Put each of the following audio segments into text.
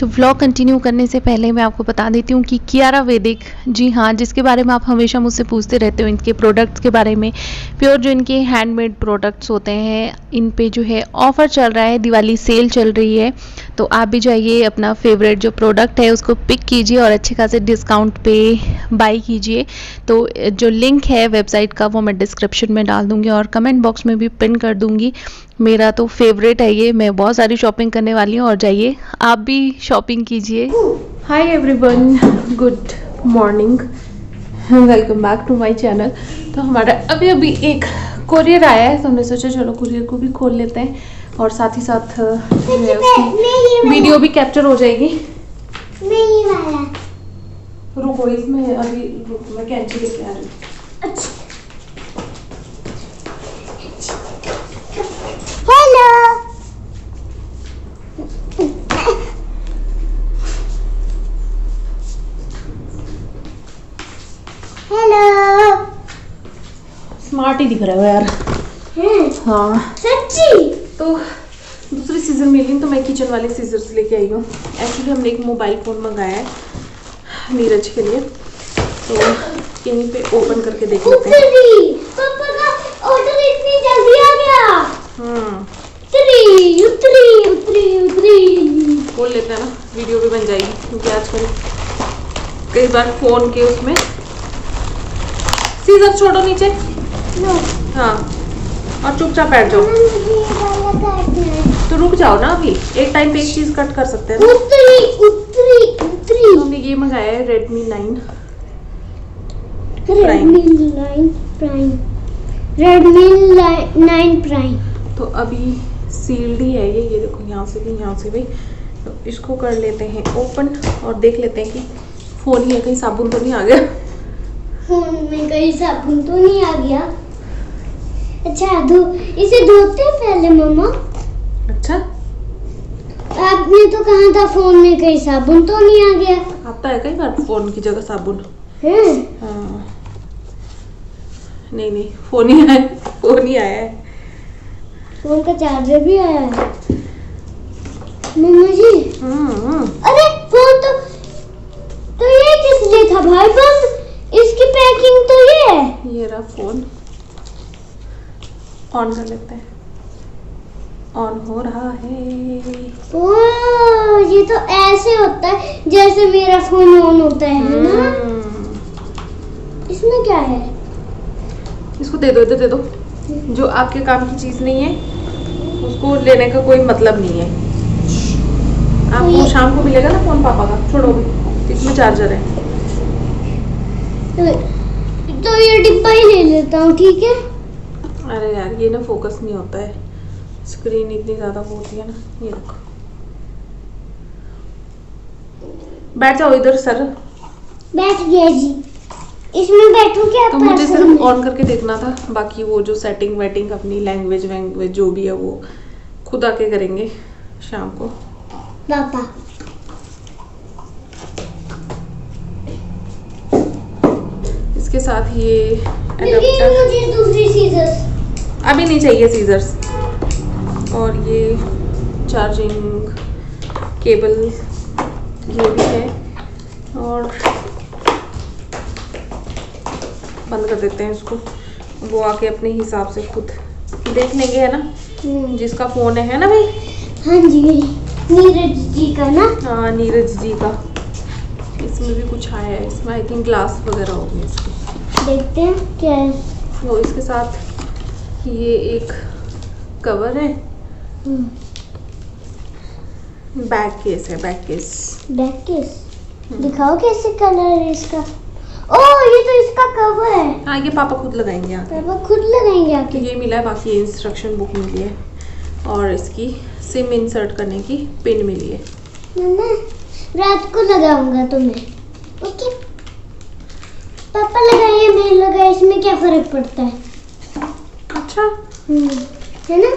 तो vlog continue करने से पहले मैं आपको बता देती हूँ कि कियारा वैदिक, जी हाँ, जिसके बारे में आप हमेशा मुझसे पूछते रहते हो इनके प्रोडक्ट्स के बारे में, प्योर जो इनके हैंडमेड प्रोडक्ट्स होते हैं, इन पे जो है ऑफ़र चल रहा है, दिवाली सेल चल रही है। तो आप भी जाइए, अपना फेवरेट जो प्रोडक्ट है उसको पिक कीजिए और अच्छे खासे डिस्काउंट पे बाई कीजिए। तो जो लिंक है वेबसाइट का वो मैं डिस्क्रिप्शन में डाल दूँगी और कमेंट बॉक्स में भी पिन कर दूँगी। मेरा तो फेवरेट है ये, मैं बहुत सारी शॉपिंग करने वाली हूँ और जाइए आप भी शॉपिंग कीजिए। Hi everyone, good morning, welcome back to my channel. तो हमारा अभी अभी एक कोरियर आया है, तो हमने सोचा चलो कोरियर को भी खोल लेते हैं और साथ ही साथ उसकी वीडियो भी कैप्चर हो जाएगी। रुको, इसमें अभी मैं कैंची लेके आ रही हूँ। हेलो, स्मार्ट ही दिख रहा है यार। हाँ सच्ची। तो दूसरी सीजर मिली तो मैं किचन वाले सीजर्स लेके आई हूँ। एक्चुअली हमने एक मोबाइल फ़ोन मंगाया है नीरज के लिए, तो यहीं पे ओपन करके देख लेते हैं। पापा का ऑर्डर इतनी जल्दी आ गया। उतरी खोल लेते हैं ना, वीडियो भी बन जाएगी, क्योंकि आजकल कई बार फ़ोन के उसमें सीजर छोड़ो नीचे। हाँ, और चुपचाप बैठ जाओ। तो रुक जाओ ना, अभी एक टाइम पे एक चीज कट कर सकते हैं। उतरी हमने ये मंगाया है Redmi 9 प्राइम। तो अभी सील्ड ही है ये देखो, यहाँ से भी यहाँ से भी। तो इसको कर लेते हैं ओपन और देख लेते हैं कि फोन ही है, कहीं साबुन तो नहीं आ गया। फोन में कहीं साबुन तो नहीं आ गया। अच्छा, इसे धोते हैं पहले मम्मा। अच्छा, आपने तो कहा था फोन में कहीं साबुन तो नहीं आ गया। आता है कई बार फोन की जगह साबुन। हाँ, नहीं फोन ही आया, फोन ही आया है। फोन का चार्जर भी आया है मम्मा जी। अरे फोन तो ये किस लिए था भाई? बस इसकी पैकिंग तो ये रहा फोन। ऑन कर लेते हैं, ऑन हो रहा है। ओह, ये तो ऐसे होता है जैसे मेरा फोन ऑन होता है ना। इसमें क्या है? इसको दे दो, इधर दे दो। जो आपके काम की चीज नहीं है उसको लेने का कोई मतलब नहीं है। आपको शाम को मिलेगा ना फोन पापा का, छोड़ो भी, इसमें चार्जर है। तो ये डिब्बा ही ले लेता हूँ, ठीक है? अरे यार, ये ना फोकस नहीं होता है, स्क्रीन इतनी ज्यादा होती है ना। ये देखो, बैठ जाओ इधर सर। बैठ गया जी, इसमें बैठूं क्या? तो मुझे सिर्फ ऑन करके देखना था, बाकी वो जो सेटिंग वेटिंग अपनी लैंग्वेज जो भी है वो खुद आके करेंगे शाम को पापा। इसके साथ ये एडाप्टर, मुझे दूसरी सीजर्स अभी नहीं चाहिए, सीजर्स। और ये चार्जिंग केबल ये भी है, और बंद कर देते हैं इसको। वो आके अपने हिसाब से खुद देख लेंगे, है ना? जिसका फोन है ना भाई? हाँ जी, नीरज जी का ना। हाँ, नीरज जी का। इसमें भी कुछ आया है, इसमें आई थिंक ग्लास वगैरह होगी इसकी। देखते हैं क्या है। वो इसके साथ ये एक कवर है, बैक केस है, बैक केस। दिखाओ कैसे कलर है इसका। ओह, ये तो इसका कवर है। हाँ, ये पापा खुद लगाएंगे आके। पापा खुद लगाएंगे आके। ये मिला है, बाकी इंस्ट्रक्शन बुक मिली है और इसकी सिम इंसर्ट करने की पिन मिली है। मम्मा, रात को लगाऊंगा तुम्हें, ओके? पापा लगाए मैं लगाए, इसमें क्या फर्क पड़ता है? अच्छा, है ना?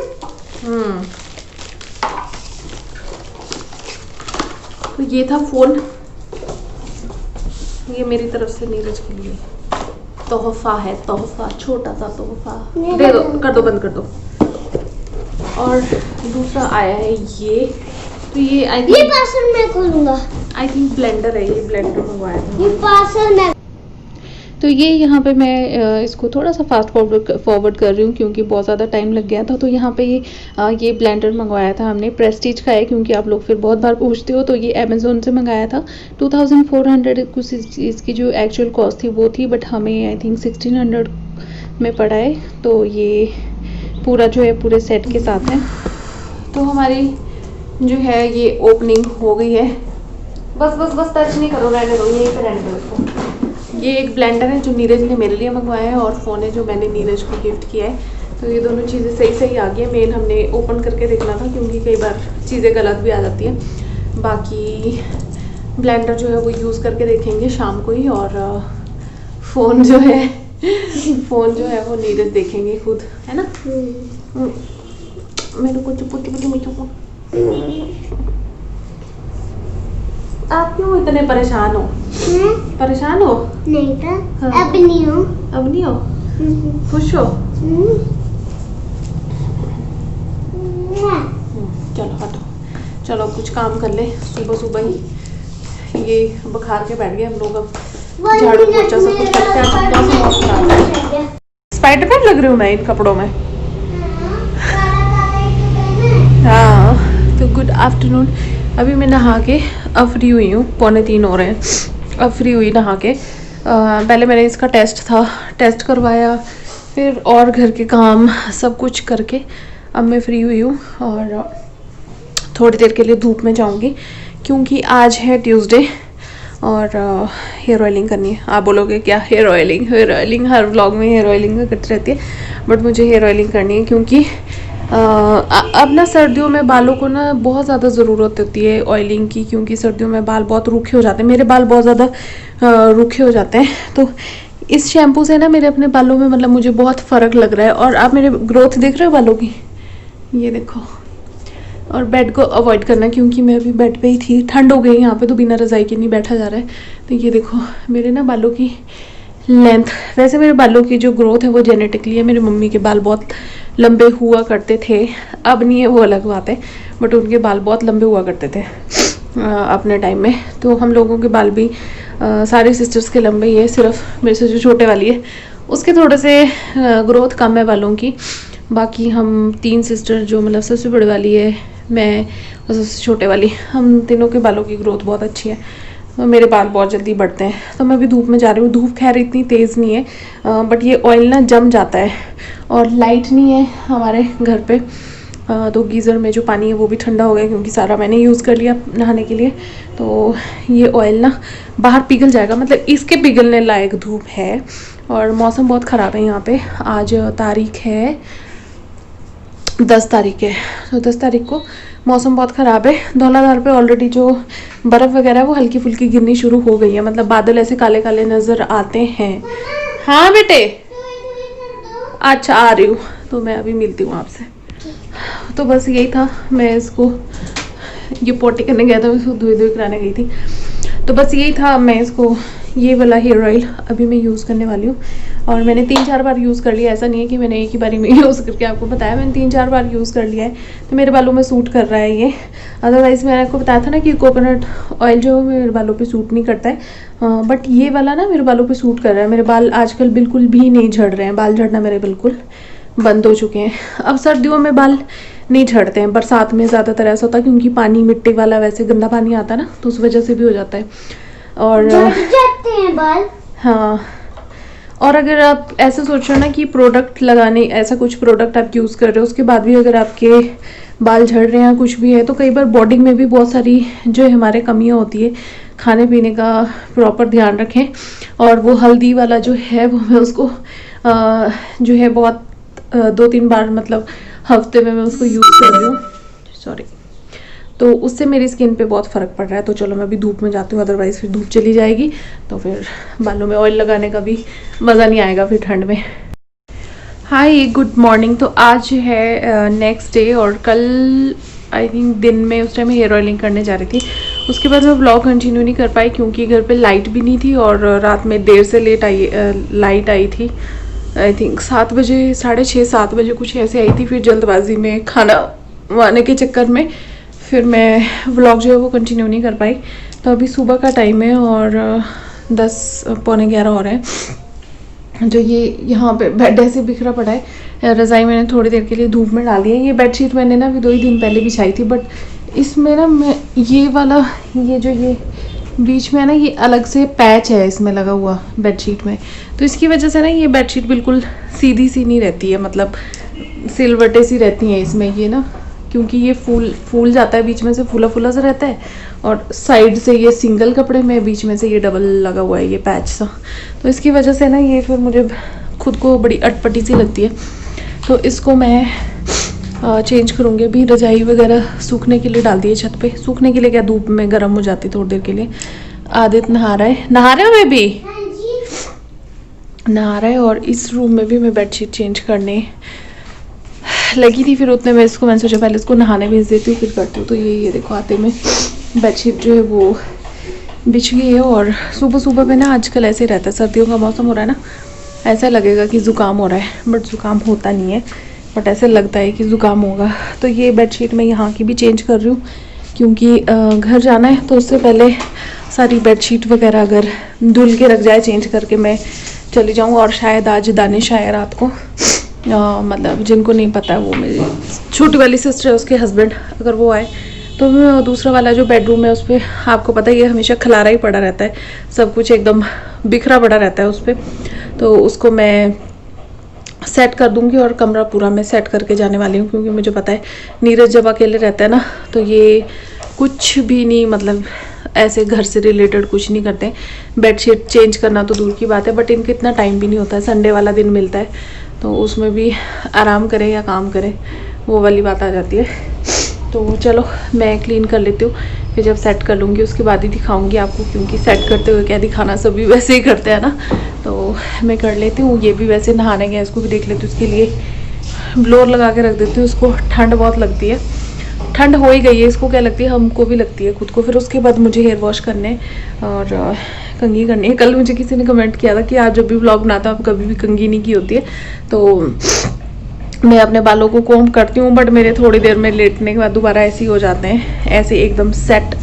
तो ये था फोन, ये मेरी तरफ से नीरज के लिए तोहफा है, तोहफा, छोटा सा तोहफा। दे दो, कर दो, बंद कर दो। और दूसरा आया है ये तो ये ये पार्सल मैं खोलूंगा। आई थिंक ब्लेंडर है, ये ब्लेंडर मंगवाया था। ये पार्सल मैं। तो ये यहाँ पे मैं इसको थोड़ा सा फास्ट फॉरवर्ड कर रही हूँ क्योंकि बहुत ज़्यादा टाइम लग गया था। तो यहाँ पे ये ब्लेंडर मंगवाया था हमने, प्रेस्टीज का है, क्योंकि आप लोग फिर बहुत बार पूछते हो। तो ये अमेज़ोन से मंगाया था। 2400 कुछ इसकी जो एक्चुअल कॉस्ट थी वो थी, बट हमें आई थिंक 1600 में पड़ा है। तो ये पूरा जो है पूरे सेट के साथ है। तो हमारी जो है ये ओपनिंग हो गई है। बस बस बस टच नहीं करो, रहने दो, यहीं पे रहने दो इसको। ये एक ब्लेंडर है जो नीरज ने मेरे लिए मंगवाया है, और फ़ोन है जो मैंने नीरज को गिफ्ट किया है। तो ये दोनों चीज़ें सही सही आ गई है। मेन हमने ओपन करके देखना था क्योंकि कई बार चीज़ें गलत भी आ जाती हैं। बाकी ब्लेंडर जो है वो यूज़ करके देखेंगे शाम को ही, और फ़ोन जो है वो नीरज देखेंगे खुद, है ना। मेरे को चुप आप क्यों इतने परेशान हो? परेशान हो? नहीं था। हाँ। अब नहीं हो। अब नहीं हो? खुश हो? चलो हटो, चलो कुछ काम कर ले। सुबह सुबह ही ये बुखार के बैठ गए हम लोग। अब झाड़ू पोछा सब कुछ करते हैं। स्पाइडरमैन लग रही हूँ मैं इन कपड़ों में। हाँ, तो गुड आफ्टरनून। अभी मैं नहा के अब फ्री हुई हूँ, 2:45 हो रहे हैं। अब फ्री हुई नहा के। पहले मैंने इसका टेस्ट करवाया, फिर और घर के काम सब कुछ करके अब मैं फ्री हुई हूँ। और थोड़ी देर के लिए धूप में जाऊँगी क्योंकि आज है ट्यूसडे और हेयर ऑयलिंग करनी है। आप बोलोगे क्या हेयर ऑयलिंग हर व्लॉग में हेयर ऑयलिंग करती रहती है, बट मुझे हेयर ऑयलिंग करनी है क्योंकि अब ना सर्दियों में बालों को ना बहुत ज़्यादा ज़रूरत होती है ऑयलिंग की, क्योंकि सर्दियों में बाल बहुत रूखे हो जाते हैं। मेरे बाल बहुत ज़्यादा रूखे हो जाते हैं। तो इस शैम्पू से ना मेरे अपने बालों में मतलब मुझे बहुत फ़र्क लग रहा है। और आप मेरे ग्रोथ देख रहे हो बालों की, ये देखो। और बेड को अवॉइड करना क्योंकि मैं अभी बेड पे ही थी, ठंड हो गई यहाँ पे तो बिना रज़ाई के नहीं बैठा जा रहा है। तो ये देखो मेरे ना बालों की लेंथ, वैसे मेरे बालों की जो ग्रोथ है वो जेनेटिकली है। मेरी मम्मी के बाल बहुत लंबे हुआ करते थे, अब नहीं है वो अलग बात है, बट उनके बाल बहुत लंबे हुआ करते थे अपने टाइम में। तो हम लोगों के बाल भी सारी सिस्टर्स के लंबे ही है, सिर्फ मेरे से जो छोटे वाली है उसके थोड़े से ग्रोथ कम है बालों की। बाकी हम 3 सिस्टर, जो मतलब सबसे बड़ी वाली है, मैं और सबसे छोटे वाली, हम तीनों के बालों की ग्रोथ बहुत अच्छी है। मेरे बाल बहुत जल्दी बढ़ते हैं। तो मैं अभी धूप में जा रही हूँ। धूप खैर इतनी तेज़ नहीं है, बट ये ऑयल ना जम जाता है। और लाइट नहीं है हमारे घर पे, तो गीज़र में जो पानी है वो भी ठंडा हो गया क्योंकि सारा मैंने यूज़ कर लिया नहाने के लिए। तो ये ऑयल ना बाहर पिघल जाएगा, मतलब इसके पिघलने लायक धूप है। और मौसम बहुत ख़राब है यहाँ पे। आज तारीख है 10 तारीख है, तो 10 तारीख को मौसम बहुत ख़राब है। धौलाधार पे ऑलरेडी जो बर्फ़ वगैरह है वो हल्की फुल्की गिरनी शुरू हो गई है, मतलब बादल ऐसे काले काले नज़र आते हैं। हाँ बेटे, अच्छा आ रही हूँ, तो मैं अभी मिलती हूँ आपसे। तो बस यही था, मैं इसको ये पोटी करने गया था, मैं इसको धोई कराने गई थी। तो बस यही था, मैं इसको ये वाला हेयर ऑयल अभी मैं यूज़ करने वाली हूँ। और मैंने 3-4 बार यूज़ कर लिया, ऐसा नहीं है कि मैंने एक ही बारी में यूज़ करके आपको बताया, मैंने 3-4 बार यूज़ कर लिया है। तो मेरे बालों में सूट कर रहा है ये। अदरवाइज़ मैंने आपको बताया था ना कि कोकोनट ऑयल जो मेरे बालों पे सूट नहीं करता है, बट ये वाला ना मेरे बालों पे सूट कर रहा है। मेरे बाल आजकल बिल्कुल भी नहीं झड़ रहे हैं, बाल झड़ना मेरे बिल्कुल बंद हो चुके हैं। अब सर्दियों में बाल नहीं झड़ते हैं, बरसात में ज़्यादातर ऐसा होता है क्योंकि पानी मिट्टी वाला वैसे गंदा पानी आता है ना, तो उस वजह से भी हो जाता है। और जाते हैं बाल। हाँ, और अगर आप ऐसा सोच रहे हो ना कि प्रोडक्ट लगाने, ऐसा कुछ प्रोडक्ट आप यूज़ कर रहे हो उसके बाद भी अगर आपके बाल झड़ रहे हैं कुछ भी है, तो कई बार बॉडी में भी बहुत सारी जो है हमारे कमियां होती है। खाने पीने का प्रॉपर ध्यान रखें। और वो हल्दी वाला जो है वो मैं उसको जो है बहुत 2-3 बार मतलब हफ्ते में मैं उसको यूज़ कर रही हूँ, सॉरी। तो उससे मेरी स्किन पे बहुत फ़र्क पड़ रहा है। तो चलो मैं अभी धूप में जाती हूँ, अदरवाइज़ फिर धूप चली जाएगी तो फिर बालों में ऑयल लगाने का भी मज़ा नहीं आएगा फिर ठंड में। हाय, गुड मॉर्निंग। तो आज है नेक्स्ट डे, और कल आई थिंक दिन में उस टाइम हेयर ऑयलिंग करने जा रही थी। उसके बाद मैं व्लॉग कंटिन्यू नहीं कर पाई क्योंकि घर पे लाइट भी नहीं थी और रात में देर से लाइट आई थी। आई थिंक 7 बजे, 6:30-7 बजे कुछ ऐसे आई थी। फिर जल्दबाजी में खाना बनाने के चक्कर में फिर मैं व्लॉग जो है वो कंटिन्यू नहीं कर पाई। तो अभी सुबह का टाइम है और 10 पौने 11 हो रहे हैं। जो ये यहाँ पे बेड ऐसे बिखरा पड़ा है, रज़ाई मैंने थोड़ी देर के लिए धूप में डाल दी है। ये बेडशीट मैंने ना अभी 2 ही दिन पहले बिछाई थी, बट इसमें ना मैं ये वाला ये बीच में है ना, ये अलग से पैच है इसमें लगा हुआ बेडशीट में, तो इसकी वजह से ना ये बेडशीट बिल्कुल सीधी सी नहीं रहती है, मतलब सिलवटें सी रहती हैं इसमें ये ना, क्योंकि ये फूल जाता है, बीच में से फूला फूला सा रहता है, और साइड से ये सिंगल कपड़े में बीच में से ये डबल लगा हुआ है ये पैच सा, तो इसकी वजह से ना ये फिर मुझे खुद को बड़ी अटपटी सी लगती है। तो इसको मैं चेंज करूँगी। अभी रजाई वगैरह सूखने के लिए डाल दी है छत पे, सूखने के लिए क्या, धूप में गर्म हो जाती थोड़ी देर के लिए। आदित्य नहा रहा है बेबी, नहा रहा है। और इस रूम में भी मैं बेडशीट चेंज करने लगी थी, फिर उतने में इसको मैंने सोचा पहले इसको नहाने भेज देती हूँ फिर करती हूँ। तो ये देखो आते में बेडशीट जो है वो बिछ गई है। और सुबह सुबह में ना आजकल ऐसे रहता है, सर्दियों का मौसम हो रहा है ना, ऐसा लगेगा कि ज़ुकाम हो रहा है, बट ज़ुकाम होता नहीं है, बट ऐसे लगता है कि ज़ुकाम होगा। तो ये बेडशीट मैं यहाँ की भी चेंज कर रही हूँ, क्योंकि घर जाना है, तो उससे पहले सारी बेडशीट वगैरह अगर धुल के रख जाए चेंज करके मैं चली जाऊँ। और शायद आज दानिश आए रात को, मतलब जिनको नहीं पता है वो मेरी छोटी वाली सिस्टर है, उसके हस्बैंड, अगर वो आए तो दूसरा वाला जो बेडरूम है उस पर आपको पता ही है हमेशा खलारा ही पड़ा रहता है, सब कुछ एकदम बिखरा पड़ा रहता है उस पर। तो उसको मैं सेट कर दूंगी और कमरा पूरा मैं सेट करके जाने वाली हूँ, क्योंकि मुझे पता है नीरज जब अकेले रहता है ना तो ये कुछ भी नहीं, मतलब ऐसे घर से रिलेटेड कुछ नहीं करते। बेडशीट चेंज करना तो दूर की बात है, बट इनको इतना टाइम भी नहीं होता है। संडे वाला दिन मिलता है तो उसमें भी आराम करें या काम करें, वो वाली बात आ जाती है। तो चलो मैं क्लीन कर लेती हूँ, फिर जब सेट कर लूँगी उसके बाद ही दिखाऊंगी आपको, क्योंकि सेट करते हुए क्या दिखाना, सभी वैसे ही करते हैं ना। तो मैं कर लेती हूँ। ये भी वैसे नहाने गया, इसको भी देख लेती हूँ, उसके लिए ब्लोर लगा के रख देती हूँ। इसको ठंड बहुत लगती है, ठंड हो ही गई है, इसको क्या लगती है, हमको भी लगती है खुद को। फिर उसके बाद मुझे हेयर वॉश करने और कंघी करनी है। कल मुझे किसी ने कमेंट किया था कि आज जब भी व्लॉग बनाता आप कभी भी कंघी नहीं की होती है, तो मैं अपने बालों को कोम्ब करती हूँ, बट मेरे थोड़ी देर में लेटने के बाद दोबारा ऐसे ही हो जाते हैं, ऐसे एकदम सेट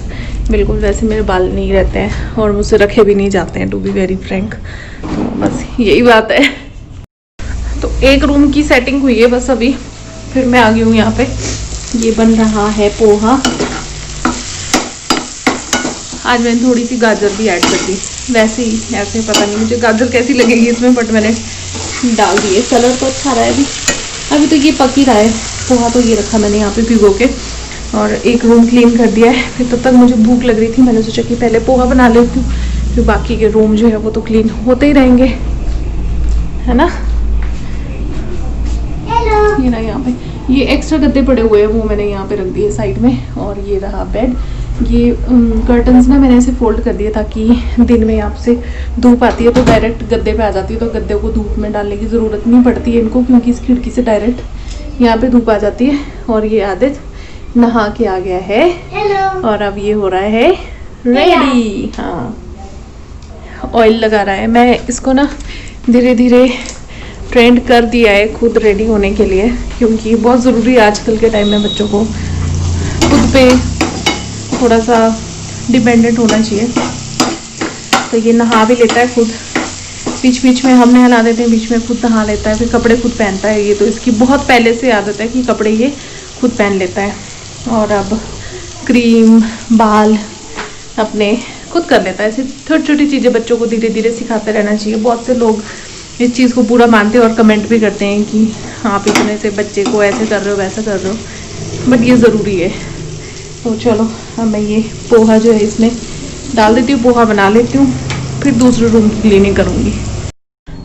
बिल्कुल वैसे मेरे बाल नहीं रहते हैं, और मुझसे रखे भी नहीं जाते हैं, टू बी वेरी फ्रैंक। तो बस यही बात है। तो एक रूम की सेटिंग हुई है बस अभी, फिर मैं आ गई हूँ यहाँ पे। ये बन रहा है पोहा। आज मैंने थोड़ी सी गाजर भी ऐड कर दी, वैसे ही ऐसे पता नहीं मुझे गाजर कैसी लगेगी इसमें, बट मैंने डाल दी है। कलर तो अच्छा रहा है अभी तो ये पक ही रहा है पोहा। तो ये रखा मैंने यहाँ पे भिगो के, और एक रूम क्लीन कर दिया है। फिर तब तक मुझे भूख लग रही थी, मैंने सोचा कि पहले पोहा बना लेती हूँ, फिर बाकी के रूम जो है वो तो क्लीन होते ही रहेंगे, है ना। ये ना यहाँ पे ये एक्स्ट्रा गद्दे पड़े हुए हैं, वो मैंने यहाँ पे रख दिए साइड में। और ये रहा बेड। ये कर्टन्स ना मैंने ऐसे फोल्ड कर दिए ताकि दिन में आपसे धूप आती है तो डायरेक्ट गद्दे पे आ जाती है, तो गद्दे को धूप में डालने की ज़रूरत नहीं पड़ती है इनको, क्योंकि इस खिड़की से डायरेक्ट यहाँ पे धूप आ जाती है। और ये आदित्य नहा के आ गया है। Hello. और अब ये हो रहा है रेडी। हाँ, ऑयल लगा रहा है। मैं इसको ना धीरे धीरे ट्रेंड कर दिया है खुद रेडी होने के लिए, क्योंकि बहुत ज़रूरी है आजकल के टाइम में बच्चों को खुद पे थोड़ा सा डिपेंडेंट होना चाहिए। तो ये नहा भी लेता है खुद, बीच बीच में हम नहला देते हैं, बीच में खुद नहा लेता है, फिर कपड़े खुद पहनता है। ये तो इसकी बहुत पहले से आदत है कि कपड़े ये खुद पहन लेता है। और अब क्रीम बाल अपने खुद कर लेता है। ऐसी छोटी छोटी चीज़ें बच्चों को धीरे धीरे सिखाते रहना चाहिए। बहुत से लोग इस चीज़ को पूरा मानते हैं और कमेंट भी करते हैं कि आप इतने से बच्चे को ऐसे कर रहे हो वैसा कर रहे हो, बट ये ज़रूरी है। तो चलो अब मैं ये पोहा जो है इसमें डाल देती हूँ, पोहा बना लेती हूँ, फिर दूसरे रूम की क्लीनिंग करूँगी।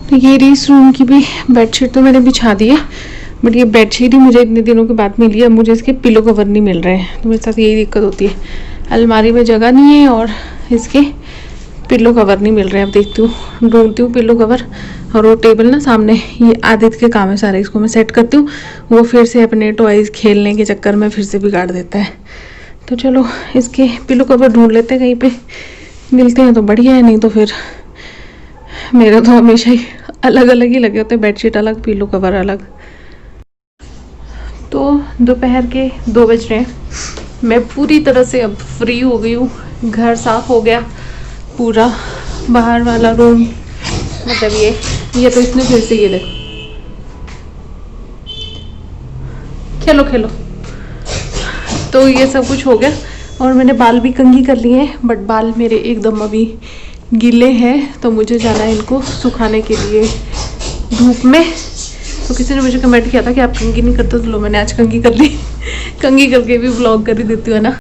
तो ये इस रूम की भी बेडशीट तो मैंने बिछा दी है, बट ये बेडशीट ही मुझे इतने दिनों के बाद मिली है। अब मुझे इसके पिलो कवर नहीं मिल रहे हैं, तो मेरे साथ यही दिक्कत होती है, अलमारी में जगह नहीं है और इसके पिलो कवर नहीं मिल रहे हैं। अब देखती हूँ, ढूंढती हूँ पिलो कवर। और वो टेबल ना सामने, ये आदित्य के काम है सारे, इसको मैं सेट करती हूँ, वो फिर से अपने टॉयज खेलने के चक्कर में फिर से बिगाड़ देता है। तो चलो इसके पिलो कवर ढूंढ लेते हैं, कहीं पे मिलते हैं तो बढ़िया है, नहीं तो फिर मेरा तो हमेशा ही अलग अलग ही लगे होते हैं, बेडशीट अलग पिलो कवर अलग। तो दोपहर के 2 बज रहे हैं मैं पूरी तरह से अब फ्री हो गई हूँ। घर साफ हो गया पूरा, बाहर वाला रूम, मतलब ये तो इसने फिर से, ये देखो, खेलो खेलो। तो ये सब कुछ हो गया और मैंने बाल भी कंघी कर लिए हैं, बट बाल मेरे एकदम अभी गीले हैं, तो मुझे जाना है इनको सुखाने के लिए धूप में। तो किसी ने मुझे कमेंट किया था कि आप कंघी नहीं करते, तो लो मैंने आज कंघी कर ली। कंघी करके भी व्लॉग कर ही देती हूँ, है ना।